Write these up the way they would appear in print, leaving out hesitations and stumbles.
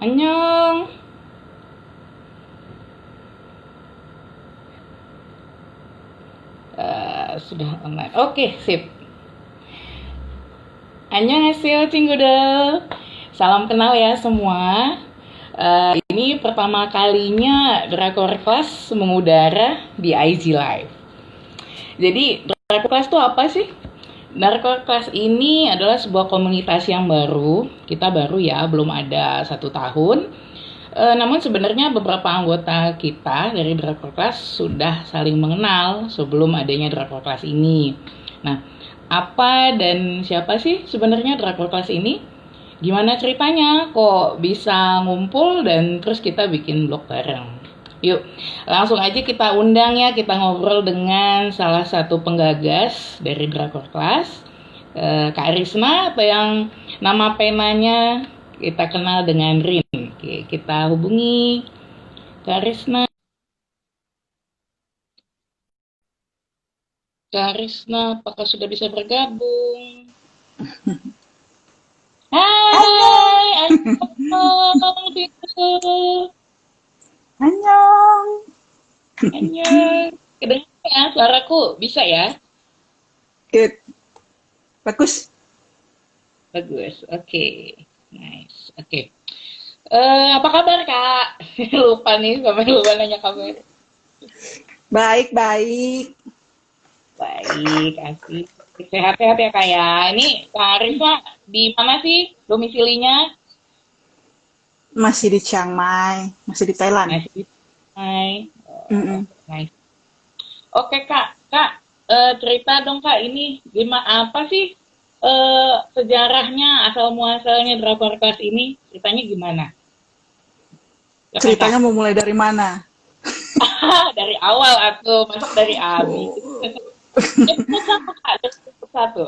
Annyeong. Sudah online. Oke, sip. Annyeonghaseyo, Cinggudel. Salam kenal ya semua. Ini pertama kalinya Drakor Class mengudara di IG Live. Jadi, Drakor Class itu apa sih? Drakor Class ini adalah sebuah komunitas yang baru. Kita baru ya, belum ada 1 tahun. Namun sebenarnya beberapa anggota kita dari Drakor Class sudah saling mengenal sebelum adanya Drakor Class ini. Nah, apa dan siapa sih sebenarnya Drakor Class ini? Gimana ceritanya? Kok bisa ngumpul dan terus kita bikin blog bareng? Yuk, langsung aja kita undang ya, kita ngobrol dengan salah satu penggagas dari Drakor Class, Kak Risna, atau yang nama penanya kita kenal dengan Rin. Oke, kita hubungi Kak Risna. Kak Risna, apakah sudah bisa bergabung? Hai, annyeong, Titu. Annyeong. Annyeong. Kedengaran ya suaraku? Bisa ya? Good. Bagus. Bagus, oke. Nice, oke. Apa kabar, Kak? Lupa nih, sampai lupa nanya kabar. Baik, baik. Baik, asik. Sehat-sehat ya, Kak ya. Ini Kak Arifah di mana sih domisilinya? Masih di Chiang Mai, masih di Thailand. Masih di Hai. Mm-mm. Nice. Oke, Kak. Kak, cerita dong, Kak. Ini apa sih sejarahnya, asal muasalnya Drakor Class ini? Ceritanya gimana? Silakan, Ceritanya Kak. mau mulai dari mana? Dari awal aku masuk dari Abi. Oh. Satu, Kak. Satu.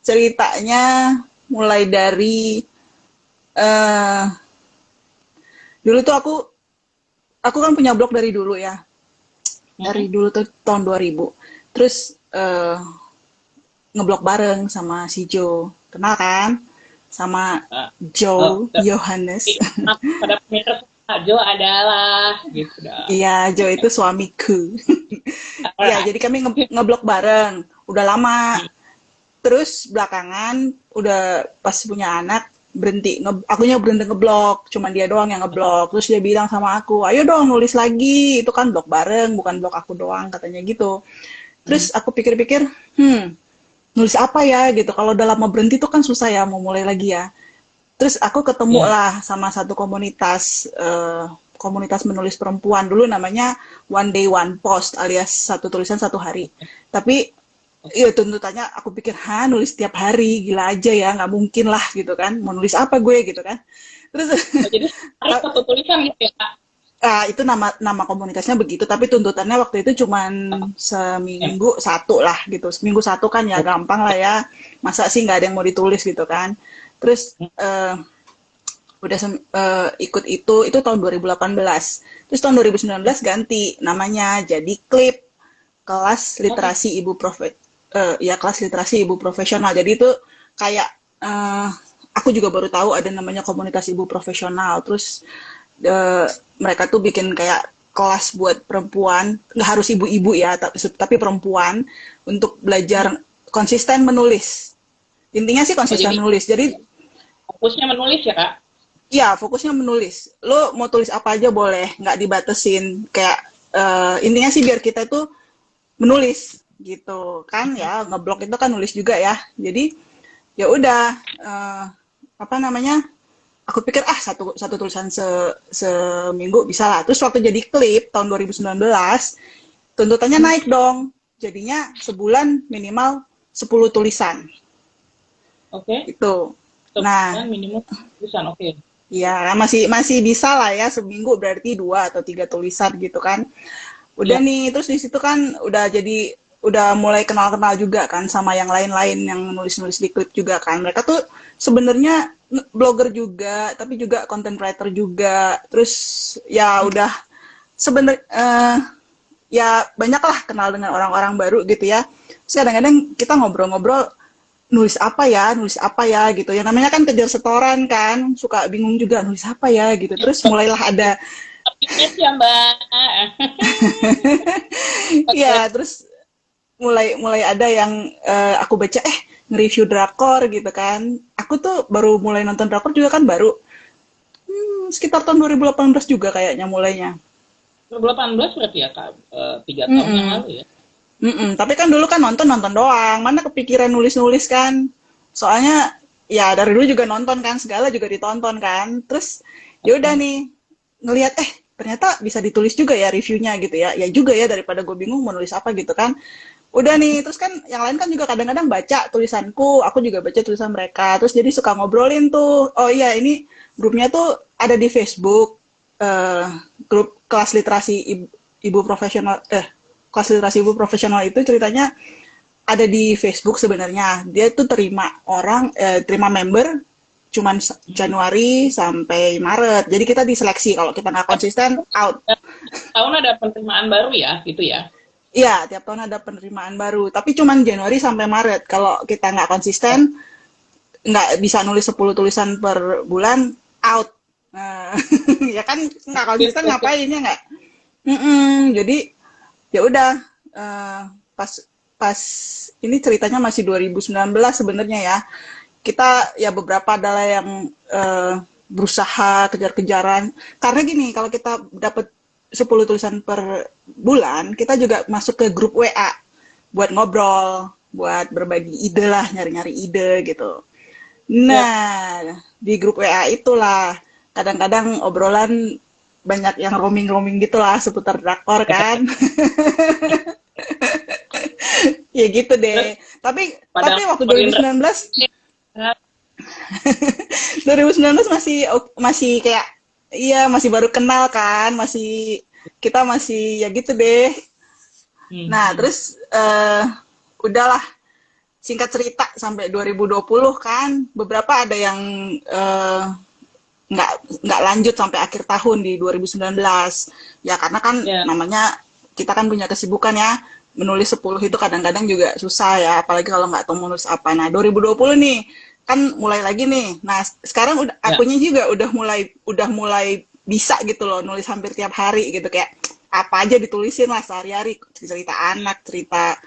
Ceritanya mulai dari eh dulu tuh aku kan punya blog dari dulu ya. Dari dulu tuh tahun 2000. Terus ngeblog bareng sama si Joe. Kenal kan? Sama Joe Yohanes. Pada pemirsa Jo adalah gitu dah. Iya, Joe itu suamiku. Ya, jadi kami ngeblok bareng. Udah lama. Terus belakangan udah pas punya anak berhenti. Akunya berhenti ngeblok. Cuman dia doang yang ngeblok. Terus dia bilang sama aku, ayo dong nulis lagi. Itu kan blog bareng, bukan blog aku doang, katanya gitu. Terus aku pikir-pikir, nulis apa ya gitu. Kalau udah lama berhenti tuh kan susah ya mau mulai lagi ya. Terus aku ketemu lah sama satu komunitas komunitas menulis perempuan, dulu namanya One Day One Post, alias satu tulisan satu hari. Tapi iya tuntutannya aku pikir, nulis tiap hari, gila aja ya, nggak mungkin lah gitu kan, mau nulis apa gue gitu kan. Terus Jadi harus satu tulisan gitu ya, Kak. itu nama komunitasnya begitu, tapi tuntutannya waktu itu cuman seminggu satu lah gitu. Seminggu satu kan ya gampang lah ya, masa sih nggak ada yang mau ditulis gitu kan. Terus udah ikut itu tahun 2018. Terus tahun 2019 ganti namanya jadi Klip, kelas literasi ibu kelas literasi ibu profesional. Jadi itu kayak aku juga baru tahu ada namanya komunitas ibu profesional. Terus mereka tuh bikin kayak kelas buat perempuan, nggak harus ibu-ibu ya, tapi perempuan, untuk belajar konsisten menulis. Intinya sih konsisten menulis. Jadi fokusnya menulis ya, Kak? Iya, fokusnya menulis. Lo mau tulis apa aja boleh, nggak dibatesin. Kayak intinya sih biar kita tuh menulis gitu kan ya. Ngeblog itu kan nulis juga ya. Jadi ya udah apa namanya? Aku pikir satu tulisan seminggu bisa lah. Terus waktu jadi Klip tahun 2019, tuntutannya naik dong. Jadinya sebulan minimal 10 tulisan. Oke. Itu. Nah, minimum tulisan, oke. Ya, masih bisa lah ya, seminggu berarti 2 atau 3 tulisan gitu kan. Udah nih, terus di situ kan udah mulai kenal-kenal juga kan sama yang lain-lain yang nulis-nulis di Klip juga kan. Mereka tuh sebenarnya blogger juga, tapi juga content writer juga. Terus ya udah ya banyak lah kenal dengan orang-orang baru gitu ya. Terus kadang-kadang kita ngobrol-ngobrol, nulis apa ya gitu. Yang namanya kan kejar setoran kan, suka bingung juga nulis apa ya gitu. Terus mulailah ada, Yes ya Mbak. ya terus mulai mulai ada yang aku baca nge-review drakor gitu kan. Aku tuh baru mulai nonton drakor juga kan baru sekitar tahun 2018 juga kayaknya mulainya. 2018 berarti ya Kak, 3 tahun yang Mm-mm. lalu ya. Tapi kan dulu kan nonton doang, mana kepikiran nulis-nulis kan. Soalnya ya dari dulu juga nonton kan, segala juga ditonton kan. Terus ya udah nih ngelihat ternyata bisa ditulis juga ya reviewnya gitu ya. Ya juga ya daripada gue bingung mau nulis apa gitu kan. Udah nih, terus kan yang lain kan juga kadang-kadang baca tulisanku, aku juga baca tulisan mereka. Terus jadi suka ngobrolin tuh. Oh iya, ini grupnya tuh ada di Facebook, eh, grup kelas literasi ibu profesional, kelas literasi ibu profesional itu ceritanya ada di Facebook sebenarnya. Dia tuh terima member cuman Januari sampai Maret. Jadi kita diseleksi, kalau kita nggak konsisten, out. Tahun ada penerimaan baru ya, gitu ya. Iya, tiap tahun ada penerimaan baru. Tapi cuman Januari sampai Maret. Kalau kita nggak konsisten, nggak bisa nulis 10 tulisan per bulan, out. Nah, ya kan nggak konsisten ngapain ya nggak? Jadi ya udah, pas pas ini ceritanya masih 2019 sebenarnya ya. Kita ya beberapa adalah yang berusaha kejar-kejaran. Karena gini, kalau kita dapat 10 tulisan per bulan, kita juga masuk ke grup WA buat ngobrol, buat berbagi ide lah, nyari-nyari ide gitu. Nah, di grup WA itulah kadang-kadang obrolan banyak yang roaming-roaming gitulah seputar drakor kan. Ya gitu Terus deh. Tapi pada waktu ngobrolin 2019 Nah, 2019 masih kayak iya masih baru kenal kan, kita masih ya gitu deh. Nah, terus udahlah, singkat cerita sampai 2020 kan beberapa ada yang eh, nggak nggak lanjut sampai akhir tahun di 2019 ya, karena kan ya, namanya kita kan punya kesibukan ya, menulis 10 itu kadang-kadang juga susah ya, apalagi kalau nggak tahu menulis apa. Nah 2020 nih kan mulai lagi nih. Nah sekarang ya. akunya juga udah mulai bisa gitu loh, nulis hampir tiap hari gitu, kayak apa aja ditulisin lah sehari-hari, cerita anak, cerita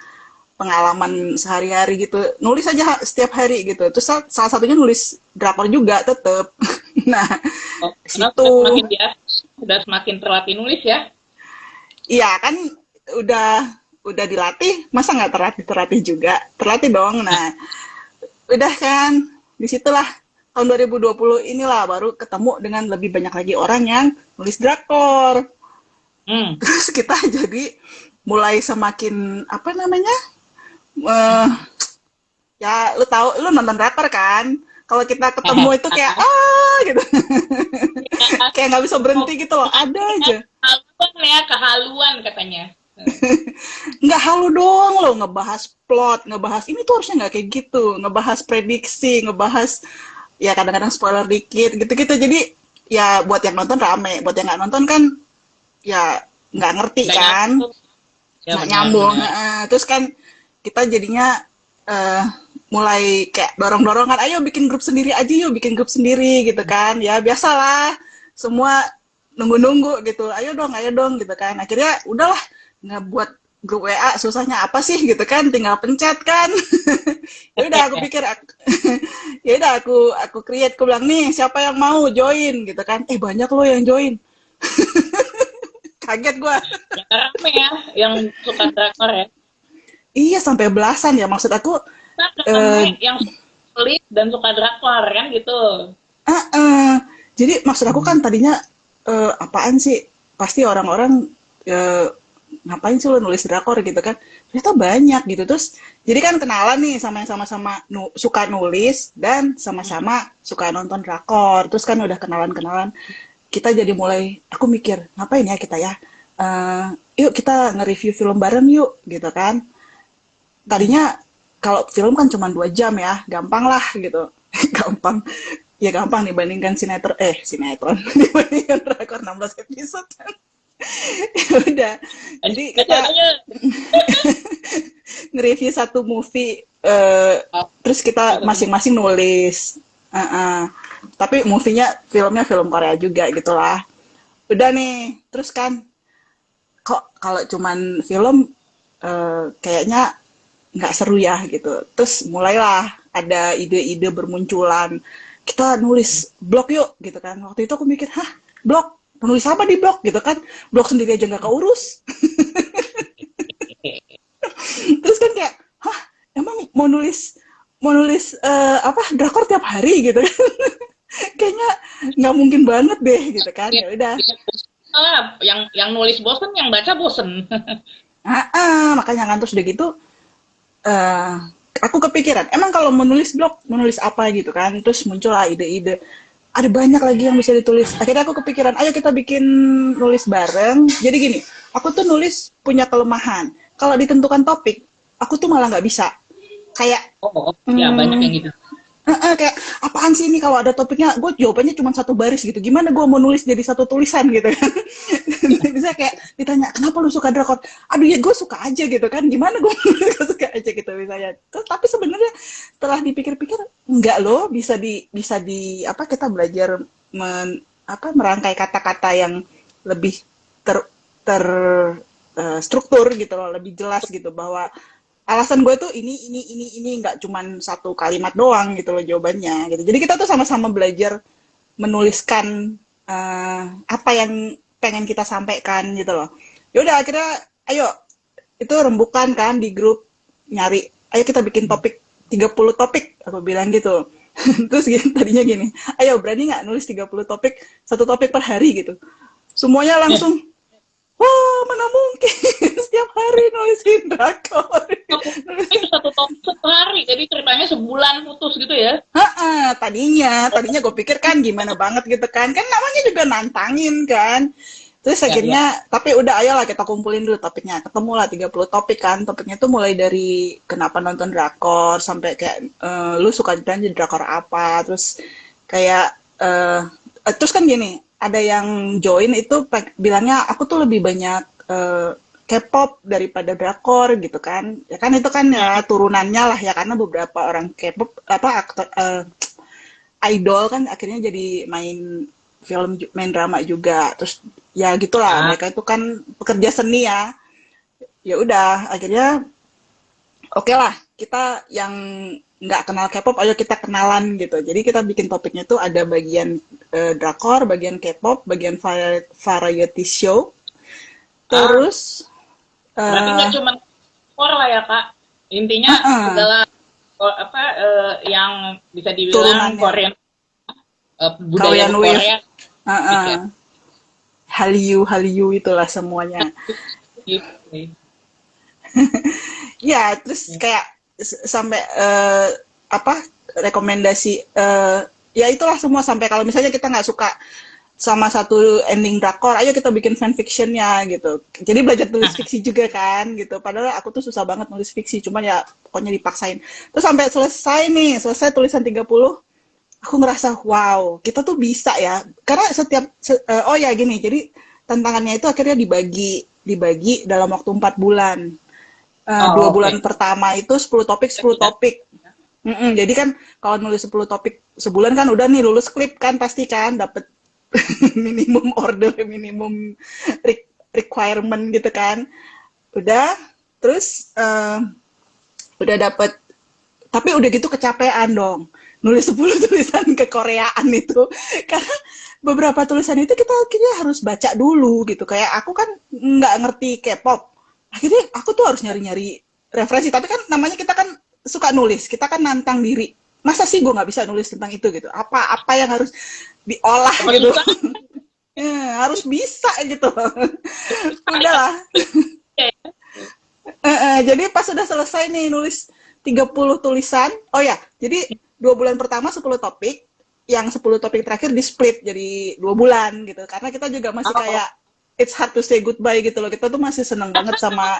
pengalaman sehari-hari gitu, nulis aja setiap hari gitu. Terus salah satunya nulis drakor juga tetep. Nah, Oh, karena situ sudah semakin terlatih nulis ya. iya kan udah dilatih, masa nggak terlatih juga, terlatih dong. Nah, udah kan disitulah tahun 2020 inilah baru ketemu dengan lebih banyak lagi orang yang nulis drakor. Hmm. Terus kita jadi mulai semakin apa namanya, eh, ya lu nonton drakor kan, kalau kita ketemu itu kayak gitu. Kayak nggak bisa berhenti gitu loh, ada aja. Kehaluan ya, kehaluan katanya. Nggak halu doang loh, ngebahas plot, ngebahas ini tuh harusnya nggak kayak gitu, ngebahas prediksi, ngebahas ya kadang-kadang spoiler dikit gitu-gitu. Jadi ya buat yang nonton rame, buat yang nggak nonton kan ya nggak ngerti Nggak kan, nyambung. Ya nggak benar, nyambung. benar. Terus kan kita jadinya mulai kayak dorong-dorongan, ayo bikin grup sendiri aja yuk, bikin grup sendiri gitu kan. Ya biasalah, semua nunggu-nunggu gitu, ayo dong gitu kan. Akhirnya udahlah, ngebuat grup WA susahnya apa sih gitu kan, tinggal pencet kan. Ya udah aku pikir ya udah aku create, aku bilang nih siapa yang mau join gitu kan. Banyak loh yang join. Kaget gua. Ya, rame ya yang suka drakor ya. Iya sampai belasan ya, maksud aku. Nah, eh rame yang suka nulis dan suka drakor kan gitu. uh, uh, jadi maksud aku kan tadinya apaan sih, pasti orang-orang ngapain sih lo nulis drakor gitu kan, ternyata banyak gitu. Terus jadi kan kenalan nih sama yang sama-sama suka nulis dan sama-sama suka nonton drakor. Terus kan udah kenalan-kenalan, kita jadi mulai, aku mikir ngapain ya kita ya, yuk kita nge-review film bareng yuk gitu kan. Tadinya kalau film kan cuma 2 jam ya, gampang lah gitu. Gampang, ya gampang dibandingkan sinetron dibandingkan drakor 16 episode. Ya udah, jadi kita Katanya nge-review satu movie Terus kita masing-masing nulis. Tapi filmnya film Korea juga gitulah. Udah nih, terus kan kok kalau cuman film kayaknya nggak seru ya gitu. Terus mulailah ada ide-ide bermunculan. Kita nulis blog yuk gitu kan. Waktu itu aku mikir, hah, blog? Menulis apa di blog gitu kan? Blog sendiri aja nggak keurus. Terus kan kayak, hah, emang mau nulis apa drakor tiap hari gitu kan? Kayaknya nggak mungkin banget deh gitu kan. Ya udah. Yang nulis bosen, yang baca bosen. Makanya kan terus udah gitu eh aku kepikiran, emang kalau menulis blog, menulis apa gitu kan, terus muncullah ide-ide, ada banyak lagi yang bisa ditulis. Akhirnya aku kepikiran, ayo kita bikin nulis bareng. Jadi gini, aku tuh nulis punya kelemahan, kalau ditentukan topik, aku tuh malah nggak bisa. Kayak, Ya banyak yang gitu. kayak apaan sih ini kalau ada topiknya, gue jawabannya cuma satu baris gitu. Gimana gue mau nulis jadi satu tulisan gitu kan? Bisa kayak ditanya, kenapa lu suka drakor? Aduh ya gue suka aja gitu kan. Gimana gue suka aja gitu misalnya. Terus, tapi sebenarnya setelah dipikir-pikir enggak loh, bisa di apa kita belajar merangkai kata-kata yang lebih ter struktur gitu loh, lebih jelas gitu bahwa alasan gue tuh ini nggak cuman satu kalimat doang gitu loh jawabannya gitu. Jadi kita tuh sama-sama belajar menuliskan apa yang pengen kita sampaikan gitu loh. Yaudah akhirnya ayo itu rembukan kan di grup nyari, ayo kita bikin topik 30 topik, aku bilang gitu. Terus tadinya gini, ayo berani nggak nulis 30 topik, satu topik per hari gitu. Semuanya langsung wah, mana mungkin setiap hari nulisin drakor. Itu satu topik sehari, jadi ceritanya sebulan putus gitu ya? Tadinya gue pikir kan gimana banget gitu kan namanya juga nantangin kan. Terus akhirnya, tapi udah ayolah kita kumpulin dulu topiknya. Ketemulah 30 topik kan. Topiknya tuh mulai dari kenapa nonton drakor, sampai kayak lu suka jadi drakor apa. Terus kayak, terus kan gini, ada yang join itu bilangnya aku tuh lebih banyak K-pop daripada drakor gitu kan. Ya kan itu kan ya turunannya lah ya, karena beberapa orang K-pop aktor idol kan akhirnya jadi main film, main drama juga. Terus ya gitulah, mereka itu kan pekerja seni ya. Ya udah akhirnya oke lah, kita yang nggak kenal K-pop, ayo kita kenalan gitu. Jadi kita bikin topiknya tuh ada bagian drakor, bagian K-pop, bagian variety show. Terus berarti nggak cuma drakor lah ya kak, intinya segala yang bisa dibilang Korean, budaya Korea, Hallyu itulah semuanya. Ya terus kayak sampai rekomendasi ya itulah semua, sampai kalau misalnya kita nggak suka sama satu ending drakor, ayo kita bikin fanfictionnya gitu. Jadi belajar tulis fiksi juga kan gitu. Padahal aku tuh susah banget nulis fiksi, cuman ya pokoknya dipaksain. Terus sampai selesai tulisan 30, aku ngerasa wow, kita tuh bisa ya. Karena oh ya gini, jadi tantangannya itu akhirnya dibagi dalam waktu 4 bulan. 2 bulan pertama itu 10 topik. Jadi kan kalau nulis 10 topik sebulan kan udah nih lulus klip kan, pasti kan dapet minimum order, minimum requirement gitu kan. Udah, terus udah dapet, tapi udah gitu kecapean dong. Nulis 10 tulisan ke Koreaan itu. Karena beberapa tulisan itu kita akhirnya harus baca dulu gitu. Kayak aku kan nggak ngerti K-pop. Akhirnya aku tuh harus nyari-nyari referensi. Tapi kan namanya kita kan suka nulis. Kita kan nantang diri. Masa sih gue nggak bisa nulis tentang itu gitu? Apa yang harus diolah gitu? Harus bisa gitu. Udahlah. Jadi pas sudah selesai nih nulis 30 tulisan. Oh ya, jadi 2 bulan pertama 10 topik. Yang 10 topik terakhir di split jadi 2 bulan gitu. Karena kita juga masih kayak it's hard to say goodbye gitu loh. Kita tuh masih seneng banget sama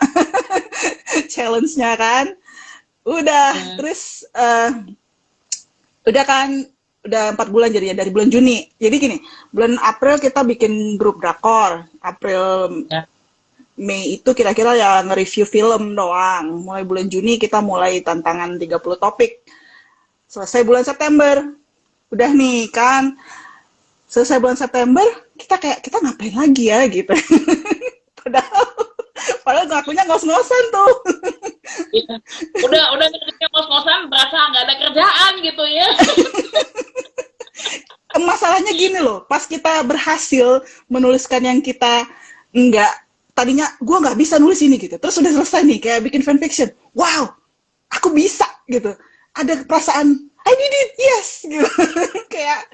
challenge-nya kan. Udah, terus udah kan, udah 4 bulan jadinya dari bulan Juni. Jadi gini, bulan April kita bikin grup drakor. April, Mei itu kira-kira ya nge-review film doang. Mulai bulan Juni kita mulai tantangan 30 topik. Selesai bulan September. Udah nih kan, selesai bulan September, kita kayak, kita ngapain lagi ya gitu. Padahal, padahal ngakunya ngos-ngosan tuh. Iya. Udah kerja ngos-ngosan, berasa nggak ada kerjaan gitu ya. Masalahnya gini loh, pas kita berhasil menuliskan yang kita nggak, tadinya gue nggak bisa nulis ini gitu, terus udah selesai nih, kayak bikin fanfiction, wow, aku bisa gitu, ada perasaan, I did it, yes, gitu. Kayak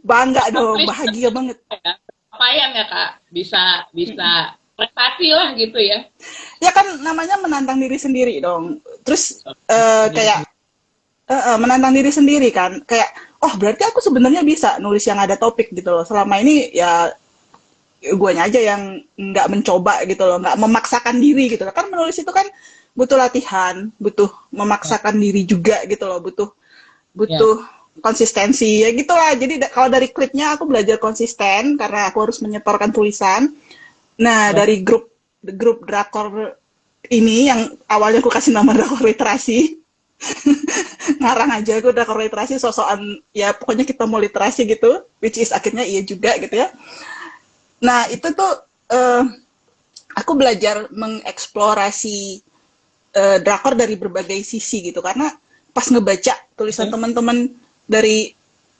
bangga dong, bahagia banget. Apaan ya Kak, bisa prestasi lah gitu ya. Ya kan namanya menantang diri sendiri dong, terus kayak menantang diri sendiri kan, kayak oh berarti aku sebenarnya bisa nulis yang ada topik gitu loh. Selama ini ya guanya aja yang nggak mencoba gitu loh, nggak memaksakan diri gitu loh. Kan menulis itu kan butuh latihan, butuh memaksakan diri juga gitu loh, butuh konsistensi ya gitulah. Jadi kalau dari klipnya aku belajar konsisten karena aku harus menyetorkan tulisan. Nah dari grup drakor ini yang awalnya aku kasih nama drakor literasi, ngarang aja aku drakor literasi, sosokan ya pokoknya kita mau literasi gitu, which is akhirnya iya juga gitu ya. Nah itu tuh aku belajar mengeksplorasi drakor dari berbagai sisi gitu, karena pas ngebaca tulisan teman-teman dari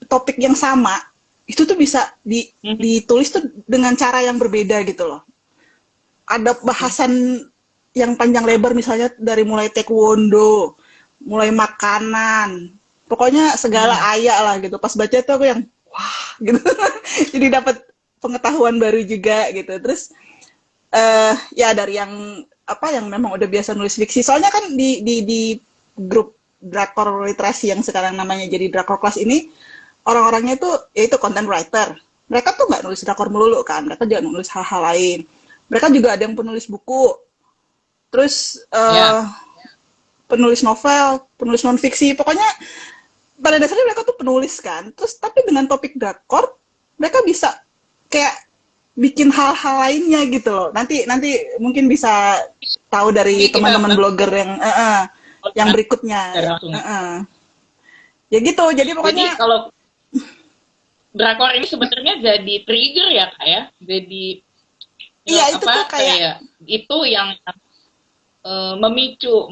topik yang sama, itu tuh bisa ditulis tuh dengan cara yang berbeda gitu loh. Ada bahasan yang panjang lebar misalnya dari mulai taekwondo, mulai makanan, pokoknya segala ayak lah gitu. Pas baca tuh aku yang wah gitu. Jadi dapat pengetahuan baru juga gitu. Terus ya dari yang apa yang memang udah biasa nulis fiksi. Soalnya kan di grup drakor literasi yang sekarang namanya jadi drakor kelas ini, orang-orangnya itu yaitu content writer. Mereka tuh nggak nulis drakor melulu kan, mereka juga nulis hal-hal lain. Mereka juga ada yang penulis buku, terus penulis novel, penulis non-fiksi, pokoknya pada dasarnya mereka tuh penulis kan. Terus tapi dengan topik drakor, mereka bisa kayak bikin hal-hal lainnya gitu loh. Nanti mungkin bisa tahu dari teman-teman blogger yang berikutnya. Ya gitu, jadi pokoknya. Jadi kalau drakor ini sebenarnya jadi trigger ya Kak ya? Jadi iya itu tuh kayak itu yang memicu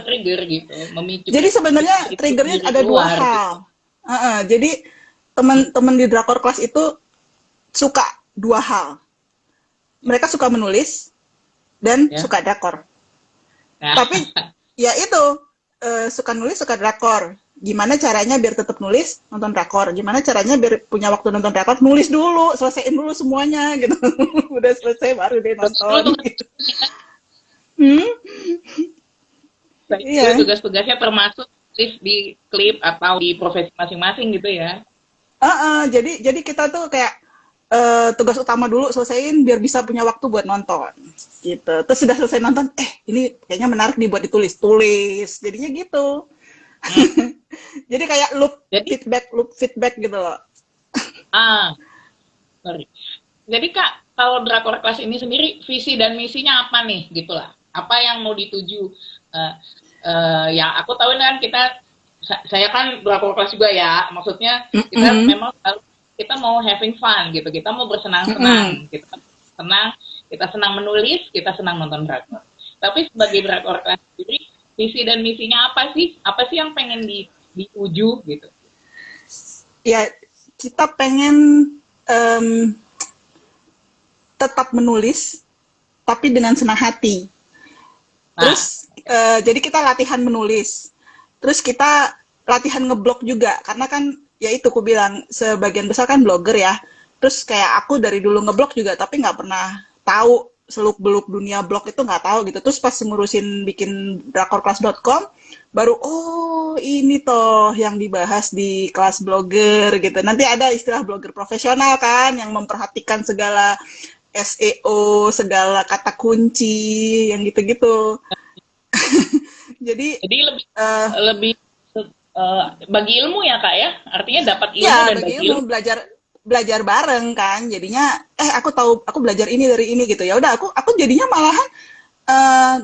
trigger gitu, memicu. Jadi sebenarnya triggernya ada dua hal. Jadi teman-teman di drakor kelas itu suka dua hal. Mereka suka menulis dan suka drakor. Tapi ya itu suka nulis, suka drakor. Gimana caranya biar tetap nulis, nonton drakor. Gimana caranya biar punya waktu nonton drakor, nulis dulu, selesaiin dulu semuanya gitu. Udah selesai baru deh nonton. Gitu. Iya. Tugas-tugasnya termasuk di klip atau di profesi masing-masing gitu ya. Jadi kita tuh kayak tugas utama dulu selesaiin biar bisa punya waktu buat nonton gitu. Terus sudah selesai nonton, ini kayaknya menarik nih buat tulis. Jadinya gitu. Jadi kayak loop feedback gitu loh. Sorry. Jadi Kak, kalau drakor kelas ini sendiri visi dan misinya apa nih gitulah? Apa yang mau dituju? Ya aku tahu kan saya kan drakor kelas juga ya. Maksudnya kita memang kita mau having fun gitu. Kita mau bersenang-senang. Kita senang menulis, kita senang nonton drakor. Tapi sebagai drakor kelas sendiri, visi dan misinya apa sih? Apa sih yang pengen dituju gitu? Ya, kita pengen tetap menulis, tapi dengan senang hati. Terus, jadi kita latihan menulis. Terus kita latihan ngeblog juga, karena kan, ya itu aku bilang, sebagian besar kan blogger ya. Terus kayak aku dari dulu ngeblog juga, tapi nggak pernah tahu seluk-beluk dunia blog itu nggak tahu gitu. Terus pas ngurusin bikin drakorclass.com, baru oh ini toh yang dibahas di kelas blogger gitu. Nanti ada istilah blogger profesional kan, yang memperhatikan segala SEO, segala kata kunci, yang gitu-gitu. Jadi lebih bagi ilmu ya Kak ya, artinya dapat ilmu ya, dan bagi ilmu. belajar belajar bareng kan, jadinya aku tahu, aku belajar ini dari ini gitu. Ya udah, aku jadinya malahan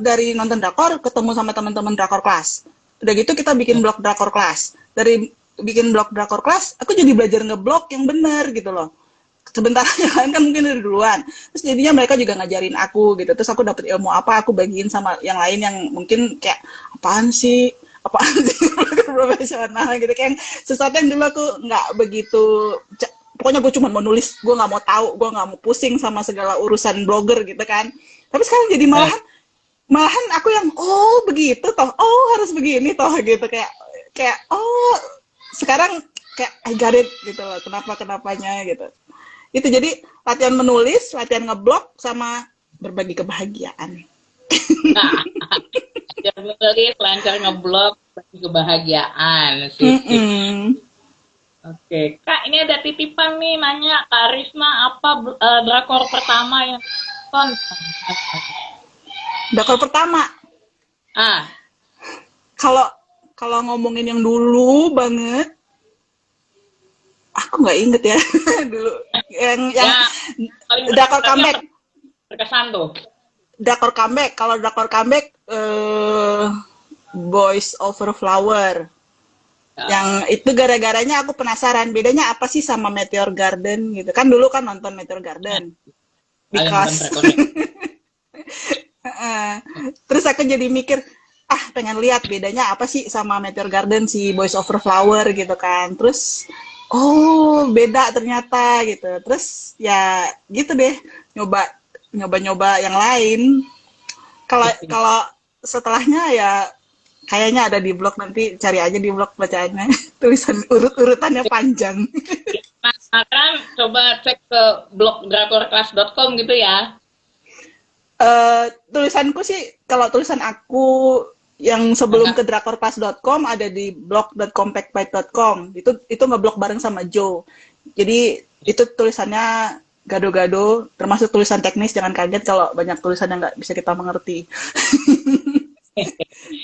dari nonton drakor ketemu sama teman-teman drakor kelas. Udah gitu kita bikin blog drakor kelas. Dari bikin blog drakor kelas, aku jadi belajar ngeblog yang bener gitu loh. Sebentar yang lain kan mungkin dari duluan. Terus jadinya mereka juga ngajarin aku gitu. Terus aku dapat ilmu apa, aku bagiin sama yang lain yang mungkin kayak apaan sih profesional gitu, kayak sesuatu yang dulu aku nggak begitu, pokoknya gue cuma mau nulis, gue nggak mau tahu, gue nggak mau pusing sama segala urusan blogger gitu kan. Tapi sekarang jadi malahan aku yang oh begitu toh, oh harus begini toh gitu, kayak oh sekarang kayak I got it gitu loh, kenapanya gitu. Itu jadi latihan menulis, latihan ngeblog, sama berbagi kebahagiaan. Nah, lancar menulis, lancar ngeblog, bagi kebahagiaan. Sip. Oke, Kak, ini ada titipan nih nanya Kak Risma, apa drakor pertama yang tonton? Drakor pertama, Ah, kalau ngomongin yang dulu banget, aku nggak inget ya dulu yang paling drakor comeback. berkesan tuh. Drakor comeback, kalau drakor comeback Boys Over Flower. Yang itu gara-garanya aku penasaran bedanya apa sih sama Meteor Garden gitu kan, dulu kan nonton Meteor Garden because terus aku jadi mikir pengen lihat bedanya apa sih sama Meteor Garden si Boys Over Flower gitu kan. Terus oh beda ternyata gitu. Terus ya gitu deh, nyoba yang lain. Kalau setelahnya ya kayaknya ada di blog, nanti cari aja di blog bacaannya. Tulisan urutannya panjang. Nah, kan coba cek ke blog drakorclass.com gitu ya. Tulisanku sih, kalau tulisan aku yang sebelum ke drakorclass.com ada di blog.compackbyte.com. Itu ngeblog bareng sama Joe. Jadi itu tulisannya gado-gado, termasuk tulisan teknis, jangan kaget kalau banyak tulisan yang nggak bisa kita mengerti.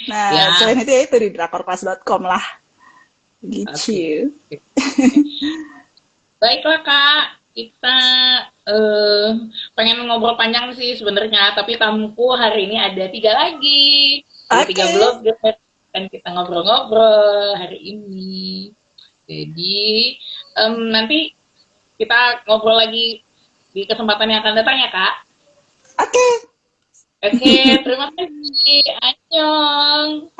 Nah, ya. Selain itu ya itu di drakorclass.com lah. Gitu. Baiklah Kak, kita pengen ngobrol panjang sih sebenarnya, tapi tamuku hari ini ada 3 lagi. Ada 3 blogger dan kita ngobrol-ngobrol hari ini. Jadi nanti kita ngobrol lagi di kesempatan yang akan datang ya Kak. Oke, terima kasih. Annyeong.